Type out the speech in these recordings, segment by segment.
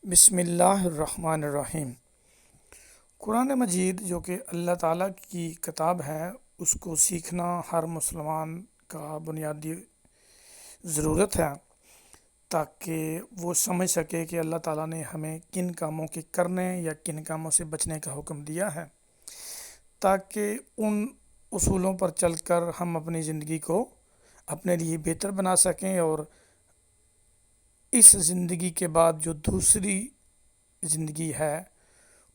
بسم اللہ الرحمن الرحیم۔ قرآن مجید جو کہ اللہ تعالیٰ کی کتاب ہے، اس کو سیکھنا ہر مسلمان کا بنیادی ضرورت ہے، تاکہ وہ سمجھ سکے کہ اللہ تعالیٰ نے ہمیں کن کاموں کے کرنے یا کن کاموں سے بچنے کا حکم دیا ہے، تاکہ ان اصولوں پر چل کر ہم اپنی زندگی کو اپنے لیے بہتر بنا سکیں، اور اس زندگی کے بعد جو دوسری زندگی ہے،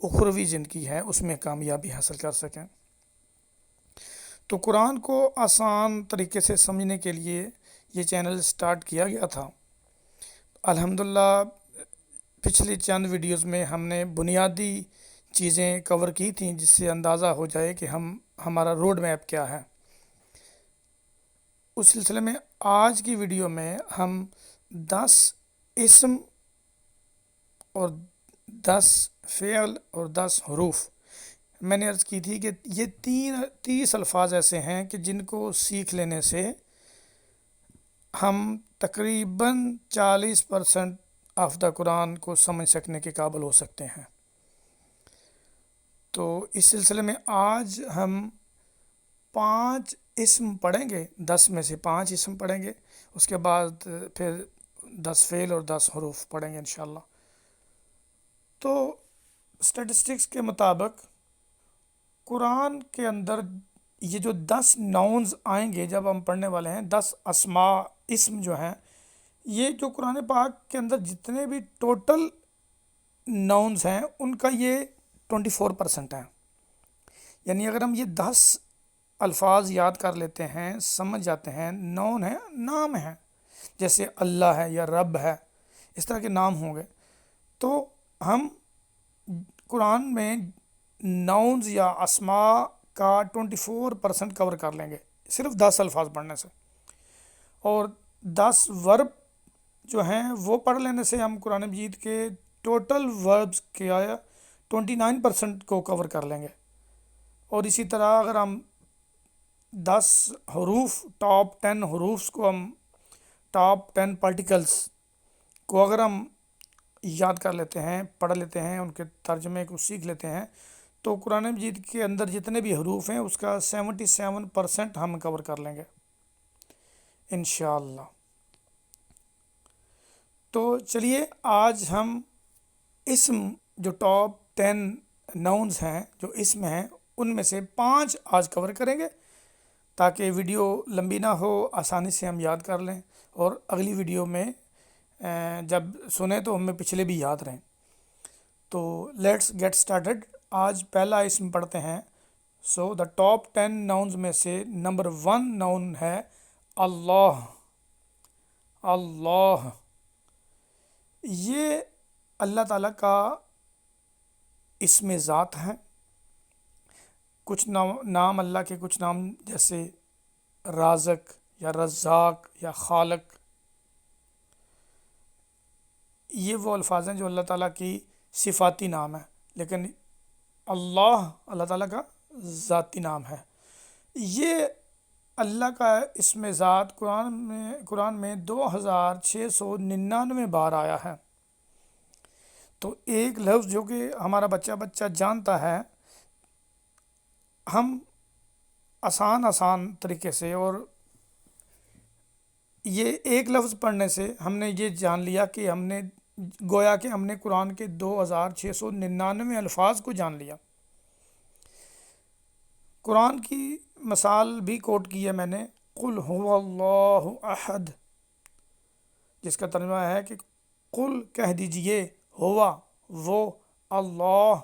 اخروی زندگی ہے، اس میں کامیابی حاصل کر سکیں۔ تو قرآن کو آسان طریقے سے سمجھنے کے لیے یہ چینل سٹارٹ کیا گیا تھا۔ الحمدللہ پچھلی چند ویڈیوز میں ہم نے بنیادی چیزیں کور کی تھیں، جس سے اندازہ ہو جائے کہ ہمارا روڈ میپ کیا ہے۔ اس سلسلے میں آج کی ویڈیو میں ہم 10 اسم اور 10 فعل اور 10 حروف، میں نے عرض کی تھی کہ یہ 30 الفاظ ایسے ہیں کہ جن کو سیکھ لینے سے ہم تقریباً 40% آف دا قرآن کو سمجھ سکنے کے قابل ہو سکتے ہیں۔ تو اس سلسلے میں آج ہم 5 اسم پڑھیں گے، 10 میں سے 5 اسم پڑھیں گے، اس کے بعد پھر 10 فعل اور 10 حروف پڑھیں گے انشاءاللہ۔ تو اسٹیٹسٹکس کے مطابق قرآن کے اندر یہ جو 10 ناؤنز آئیں گے، جب ہم پڑھنے والے ہیں، 10 اسماء، اسم جو ہیں، یہ جو قرآن پاک کے اندر جتنے بھی ٹوٹل ناؤنز ہیں، ان کا یہ 24% ہیں۔ یعنی اگر ہم یہ 10 الفاظ یاد کر لیتے ہیں، سمجھ جاتے ہیں، ناؤن ہیں، نام ہیں، جیسے اللہ ہے یا رب ہے، اس طرح کے نام ہوں گے، تو ہم قرآن میں ناؤنز یا اسماء کا 24% کور کر لیں گے صرف 10 الفاظ پڑھنے سے، اور 10 ورب جو ہیں وہ پڑھ لینے سے ہم قرآن مجید کے ٹوٹل وربز کے 29% کو کور کر لیں گے۔ اور اسی طرح اگر ہم 10 حروف، ٹاپ 10 حروف کو ہم، ٹاپ 10 پارٹیکلز کو اگر ہم یاد کر لیتے ہیں، پڑھ لیتے ہیں، ان کے ترجمے کو سیکھ لیتے ہیں، تو قرآن مجید کے اندر جتنے بھی حروف ہیں اس کا 77% ہم کور کر لیں گے انشاءاللہ۔ تو چلیے آج ہم اسم، جو ٹاپ 10 ناؤنز ہیں، جو اسم ہیں، ان میں سے 5 آج کور کریں گے، تاکہ ویڈیو لمبی نہ ہو، آسانی سے ہم یاد کر لیں، اور اگلی ویڈیو میں جب سنیں تو ہمیں پچھلے بھی یاد رہیں۔ تو لیٹس گیٹ سٹارٹڈ۔ آج پہلا اسم پڑھتے ہیں۔ سو دا ٹاپ 10 ناؤنز میں سے نمبر 1 ناؤن ہے اللہ۔ اللہ یہ اللہ تعالیٰ کا اسم ذات ہے۔ کچھ نام اللہ کے، کچھ نام جیسے رازق یا رزاق یا خالق، یہ وہ الفاظ ہیں جو اللہ تعالیٰ کی صفاتی نام ہے، لیکن اللہ اللہ تعالیٰ کا ذاتی نام ہے۔ یہ اللہ کا اسم ذات قرآن میں 2699 بار آیا ہے۔ تو ایک لفظ جو کہ ہمارا بچہ جانتا ہے، ہم آسان طریقے سے، اور یہ ایک لفظ پڑھنے سے ہم نے یہ جان لیا کہ گویا کہ ہم نے قرآن کے 2699 الفاظ کو جان لیا۔ قرآن کی مثال بھی کوٹ کی ہے میں نے، قل هو اللہ احد، جس کا ترجمہ ہے کہ قل کہہ دیجئے، ہوا وہ، اللہ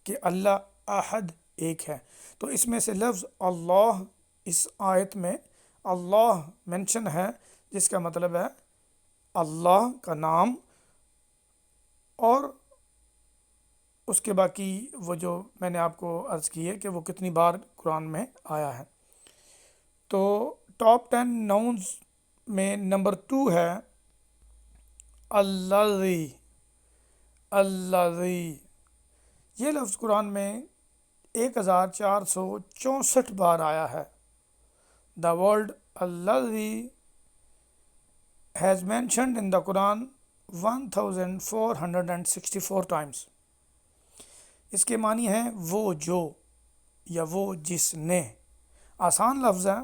کہ اللہ، احد ایک ہے۔ تو اس میں سے لفظ اللہ اس آیت میں اللہ مینشن ہے، جس کا مطلب ہے اللہ کا نام، اور اس کے باقی وہ جو میں نے آپ کو عرض کی ہے کہ وہ کتنی بار قرآن میں آیا ہے۔ تو ٹاپ 10 ناؤنز میں نمبر 2 ہے الذی۔ الذی یہ لفظ قرآن میں 1464 بار آیا ہے۔ The word الذی has mentioned in the Quran 1464 times. اس کے معنی ہے وہ جو یا وہ جس نے. آسان لفظ ہے،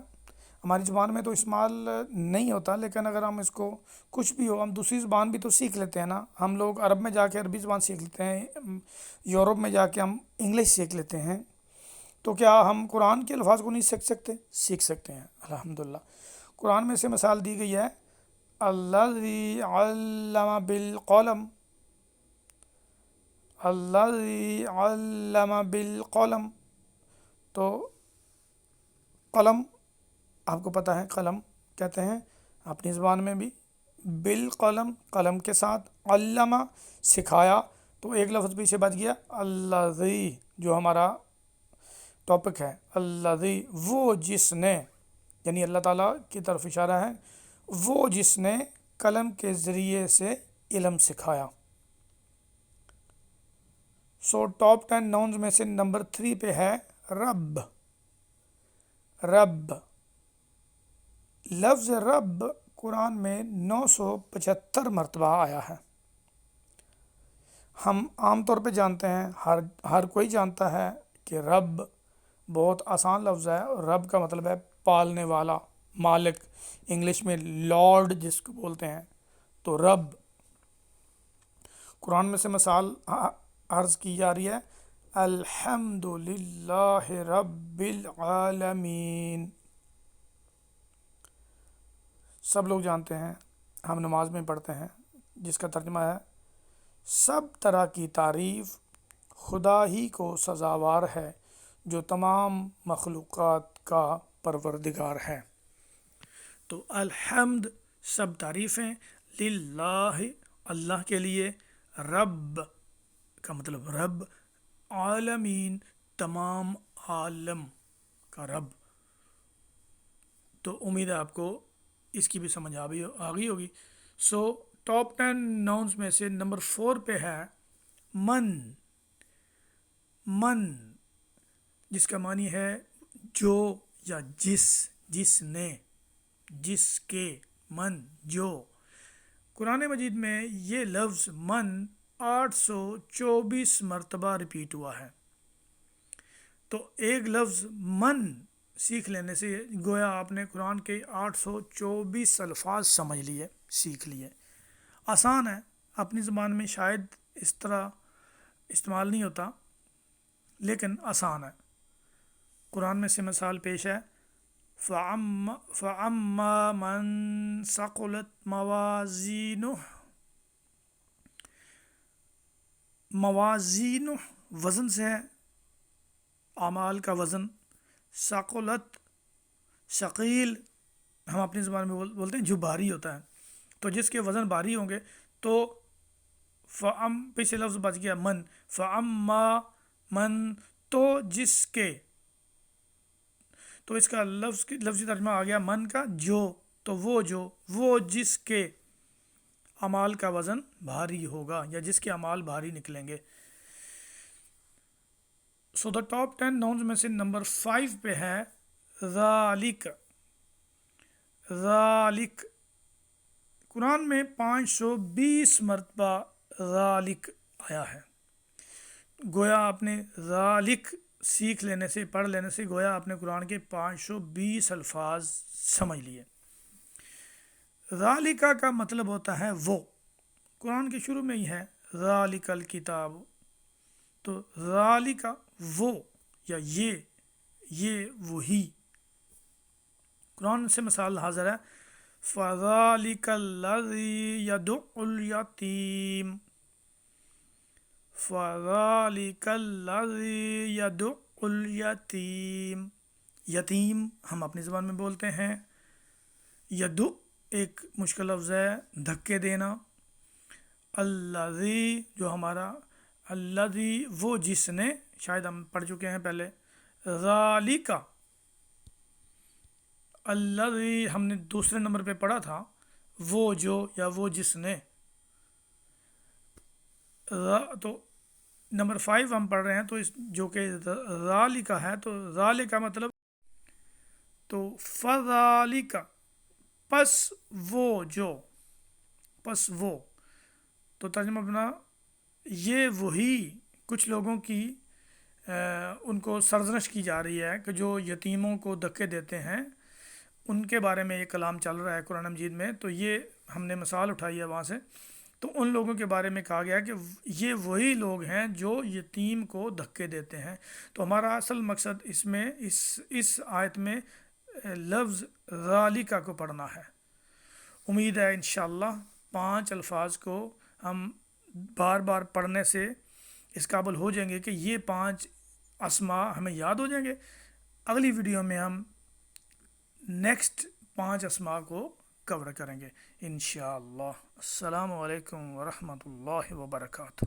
ہماری زبان میں تو استعمال نہیں ہوتا، لیکن اگر ہم اس کو کچھ بھی ہو، ہم دوسری زبان بھی تو سیکھ لیتے ہیں نا. ہم لوگ عرب میں جا کے عربی زبان سیکھ لیتے ہیں، یورپ میں جا کے ہم انگلش سیکھ لیتے ہیں، تو کیا ہم قرآن کے الفاظ کو نہیں سیکھ سکتے ہیں؟ الحمدللہ. قرآن میں سے مثال دی گئی ہے الذی علم بالقلم، الذی علم بالقلم. تو قلم آپ کو پتہ ہے قلم کہتے ہیں اپنی زبان میں بھی، بالقلم قلم کے ساتھ، علم سکھایا، تو ایک لفظ پیچھے بچ گیا الذی جو ہمارا ٹاپک ہے. الذی وہ جس نے، یعنی اللہ تعالیٰ کی طرف اشارہ ہے، وہ جس نے قلم کے ذریعے سے علم سکھایا. سو ٹاپ 10 ناؤنز میں سے نمبر 3 پہ ہے رب. رب لفظ رب قرآن میں 975 مرتبہ آیا ہے. ہم عام طور پہ جانتے ہیں، ہر کوئی جانتا ہے کہ رب بہت آسان لفظ ہے. رب کا مطلب ہے پالنے والا، مالک، انگلش میں لارڈ جس کو بولتے ہیں. تو رب قرآن میں سے مثال عرض کی جا رہی ہے الحمد للہ رب العالمین. سب لوگ جانتے ہیں، ہم نماز میں پڑھتے ہیں، جس کا ترجمہ ہے سب طرح کی تعریف خدا ہی کو سزاوار ہے جو تمام مخلوقات کا پروردگار ہے. تو الحمد سب تعریفیں، للہ اللہ کے لیے، رب کا مطلب رب، عالمین تمام عالم کا رب. تو امید ہے آپ کو اس کی بھی سمجھ آ گئی ہوگی. سو ٹاپ 10 ناؤنز میں سے نمبر 4 پہ ہے من. من جس کا معنی ہے جو یا جس نے، جس کے، من جو. قرآن مجید میں یہ لفظ من 824 مرتبہ ریپیٹ ہوا ہے. تو ایک لفظ من سیکھ لینے سے گویا آپ نے قرآن کے 824 الفاظ سمجھ لیے، سیکھ لیے. آسان ہے، اپنی زبان میں شاید اس طرح استعمال نہیں ہوتا، لیکن آسان ہے. قرآن میں سے مثال پیش ہے فَأَمَّا مَن ثَقُلَتْ مَوَازِينُهُ. موازین وزن سے ہے، اعمال کا وزن. ثقلت ثقیل ہم اپنی زبان میں بولتے ہیں جو بھاری ہوتا ہے. تو جس کے وزن بھاری ہوں گے تو پیچھے لفظ بچ گیا من. فَأَمَّا من تو جس کے، تو اس کا لفظی ترجمہ آ گیا من کا جو. تو وہ جس کے اعمال کا وزن بھاری ہوگا یا جس کے اعمال بھاری نکلیں گے. سو دا ٹاپ 10 ناؤنز میں سے نمبر 5 پہ ہے ذالک. ذالک قرآن میں 520 مرتبہ ذالک آیا ہے. گویا آپ نے ذالک سیکھ لینے سے، پڑھ لینے سے گویا آپ نے قرآن کے 520 الفاظ سمجھ لیے. ذالکہ کا مطلب ہوتا ہے وہ. قرآن کے شروع میں ہی ہے ذالک الکتاب. تو ذالکہ وہ یا یہ وہی. قرآن سے مثال حاضر ہے فَذَلِكَ الَّذِي يَدُعُّ الْيَتِيمَ. فَذَلِكَ الَّذِي يَدُعُّ الْيَتِيمَ. یتیم ہم اپنی زبان میں بولتے ہیں. یدع ایک مشکل لفظ ہے، دھکے دینا. الذی جو ہمارا الذی وہ جس نے، شاید ہم پڑھ چکے ہیں پہلے. ذالک الذی ہم نے دوسرے نمبر پہ پڑھا تھا وہ جو یا وہ جس نے. تو نمبر 5 ہم پڑھ رہے ہیں تو جو کہ ذالک ہے، تو ذالک کا مطلب تو فذالک پس وہ جو، پس وہ. تو ترجمہ اپنا، یہ وہی کچھ لوگوں کی ان کو سرزنش کی جا رہی ہے کہ جو یتیموں کو دھکے دیتے ہیں، ان کے بارے میں یہ کلام چل رہا ہے قرآن مجید میں. تو یہ ہم نے مثال اٹھائی ہے وہاں سے. تو ان لوگوں کے بارے میں کہا گیا کہ یہ وہی لوگ ہیں جو یتیم کو دھکے دیتے ہیں. تو ہمارا اصل مقصد اس میں اس آیت میں لفظ ذالکہ کو پڑھنا ہے. امید ہے انشاءاللہ 5 الفاظ کو ہم بار بار پڑھنے سے اس قابل ہو جائیں گے کہ یہ 5 اسماء ہمیں یاد ہو جائیں گے. اگلی ویڈیو میں ہم نیکسٹ 5 اسماء کو کور کریں گے انشاءاللہ. السلام علیکم ورحمۃ اللہ وبرکاتہ.